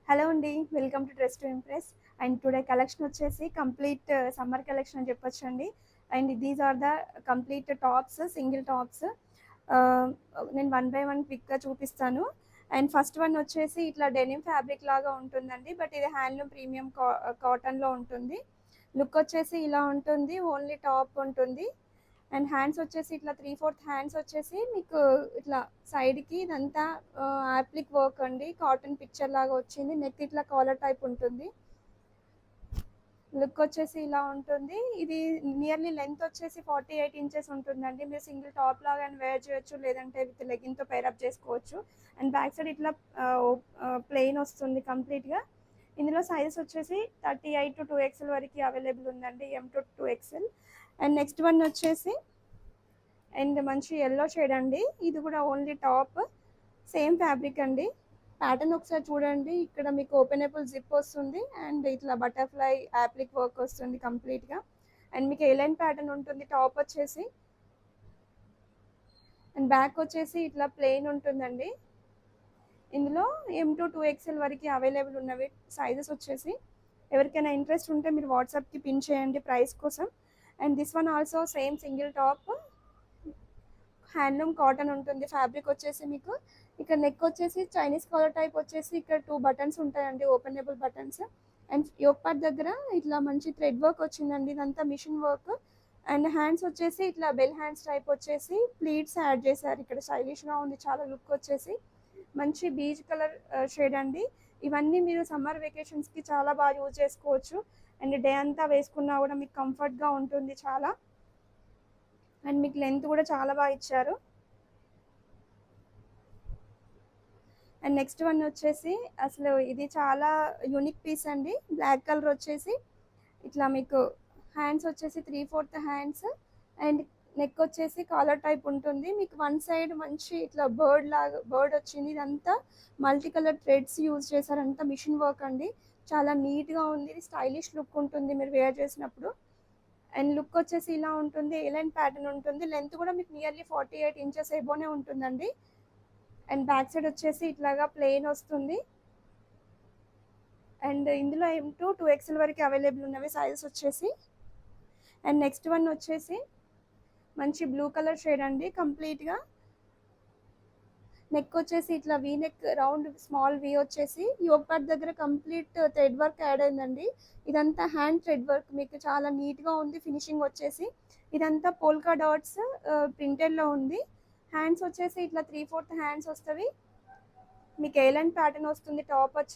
Hello అండి, welcome to dress to impress. And today collection వచ్చేసి complete summer collection అని చెప్పొచ్చు అండి. And these are the complete tops, single tops. నేను one by one క్విక్గా చూపిస్తాను. అండ్ ఫస్ట్ వన్ వచ్చేసి ఇట్లా డెనిమ్ ఫ్యాబ్రిక్ లాగా ఉంటుందండి, బట్ ఇది హ్యాండ్లూమ్ ప్రీమియం కాటన్లో ఉంటుంది. లుక్ వచ్చేసి ఇలా ఉంటుంది, ఓన్లీ టాప్ ఉంటుంది. అండ్ హ్యాండ్స్ వచ్చేసి ఇట్లా 3/4 హ్యాండ్స్ వచ్చేసి మీకు ఇట్లా సైడ్కి ఇదంతా యాప్లిక్ వర్క్ అండి, కాటన్ పిక్చర్ లాగా వచ్చింది. నెక్ ఇట్లా కాలర్ టైప్ ఉంటుంది. లుక్ వచ్చేసి ఇలా ఉంటుంది. ఇది నియర్లీ లెంత్ వచ్చేసి 48 ఇంచెస్ ఉంటుందండి. మీరు సింగిల్ టాప్ లాగా వేర్ చేయొచ్చు, లేదంటే విత్ లెగిన్తో పేరప్ చేసుకోవచ్చు. అండ్ బ్యాక్ సైడ్ ఇట్లా ప్లెయిన్ వస్తుంది కంప్లీట్గా. ఇందులో సైజెస్ వచ్చేసి 38 to 2XL వరకు అవైలబుల్ ఉందండి, M to 2XL. And next one వచ్చేసి అండ్ మంచి ఎల్లో షేడ్ అండి. ఇది కూడా ఓన్లీ టాప్, సేమ్ ఫ్యాబ్రిక్ అండి. ప్యాటర్న్ ఒకసారి చూడండి, ఇక్కడ మీకు ఓపెనబుల్ జిప్ వస్తుంది అండ్ ఇట్లా బటర్ఫ్లై యాప్లిక్ వర్క్ వస్తుంది కంప్లీట్గా. అండ్ మీకు ఏలైన్ ప్యాటర్న్ ఉంటుంది టాప్ వచ్చేసి. అండ్ బ్యాక్ వచ్చేసి ఇట్లా ప్లెయిన్ ఉంటుందండి. ఇందులో M to 2XL వరకు అవైలబుల్ ఉన్నవి సైజెస్ వచ్చేసి. ఎవరికైనా ఇంట్రెస్ట్ ఉంటే మీరు వాట్సాప్కి పిన్ చేయండి ప్రైస్ కోసం. And this one also same single top, handloom cotton ఉంటుంది. ఫ్యాబ్రిక్ వచ్చేసి మీకు ఇక్కడ నెక్ వచ్చేసి చైనీస్ కాలర్ టైప్ వచ్చేసి ఇక్కడ 2 బటన్స్ ఉంటాయండి, openable buttons. And yoke part దగ్గర ఇట్లా మంచి థ్రెడ్ వర్క్ వచ్చిందండి, ఇదంతా మిషన్ వర్క్. అండ్ హ్యాండ్స్ వచ్చేసి ఇట్లా బెల్ హ్యాండ్స్ టైప్ వచ్చేసి ప్లీట్స్ యాడ్ చేశారు. ఇక్కడ స్టైలిష్గా ఉంది చాలా. లుక్ వచ్చేసి మంచి బీజ్ కలర్ షేడ్ అండి. ఇవన్నీ మీరు సమ్మర్ వెకేషన్స్కి చాలా బాగా యూజ్ చేసుకోవచ్చు. అండ్ డే అంతా వేసుకున్నా కూడా మీకు కంఫర్ట్గా ఉంటుంది చాలా. అండ్ మీకు లెంత్ కూడా చాలా బాగా ఇచ్చారు. అండ్ నెక్స్ట్ వన్ వచ్చేసి అసలు ఇది చాలా యూనిక్ పీస్ అండి. బ్లాక్ కలర్ వచ్చేసి ఇట్లా మీకు హ్యాండ్స్ వచ్చేసి 3/4 హ్యాండ్స్ అండ్ నెక్ వచ్చేసి కాలర్ టైప్ ఉంటుంది. మీకు వన్ సైడ్ మంచి ఇట్లా బర్డ్ వచ్చింది. ఇదంతా మల్టీ కలర్ థ్రెడ్స్ యూజ్ చేశారంతా మిషన్ వర్క్ అండి. చాలా నీట్గా ఉంది, స్టైలిష్ లుక్ ఉంటుంది మీరు వేర్ చేసినప్పుడు. అండ్ లుక్ వచ్చేసి ఇలా ఉంటుంది, ఏలైన్ ప్యాటర్న్ ఉంటుంది. లెంత్ కూడా మీకు నియర్లీ 48 ఇంచెస్ ఎబోనే ఉంటుందండి. అండ్ బ్యాక్ సైడ్ వచ్చేసి ఇట్లాగా ప్లెయిన్ వస్తుంది. అండ్ ఇందులో M to 2XL వరకు అవైలబుల్ ఉన్నవి సైజెస్ వచ్చేసి. అండ్ నెక్స్ట్ వన్ వచ్చేసి మంచి బ్లూ కలర్ షేడ్ అండి. కంప్లీట్గా నెక్ వచ్చేసి ఇట్లా V neck, round small we వచ్చేసి యోక్ పార్ట్ దగ్గర కంప్లీట్ థ్రెడ్ వర్క్ యాడ్ అయిందండి. ఇదంతా హ్యాండ్ థ్రెడ్ వర్క్, మీకు చాలా నీట్గా ఉంది. ఫినిషింగ్ వచ్చేసి ఇదంతా పోల్కా డాట్స్ ప్రింటెడ్లో ఉంది. హ్యాండ్స్ వచ్చేసి ఇట్లా 3/4 హ్యాండ్స్ వస్తుంది. మీకు ఏలైన్ ప్యాటర్న్ వస్తుంది టాప్ వచ్చి.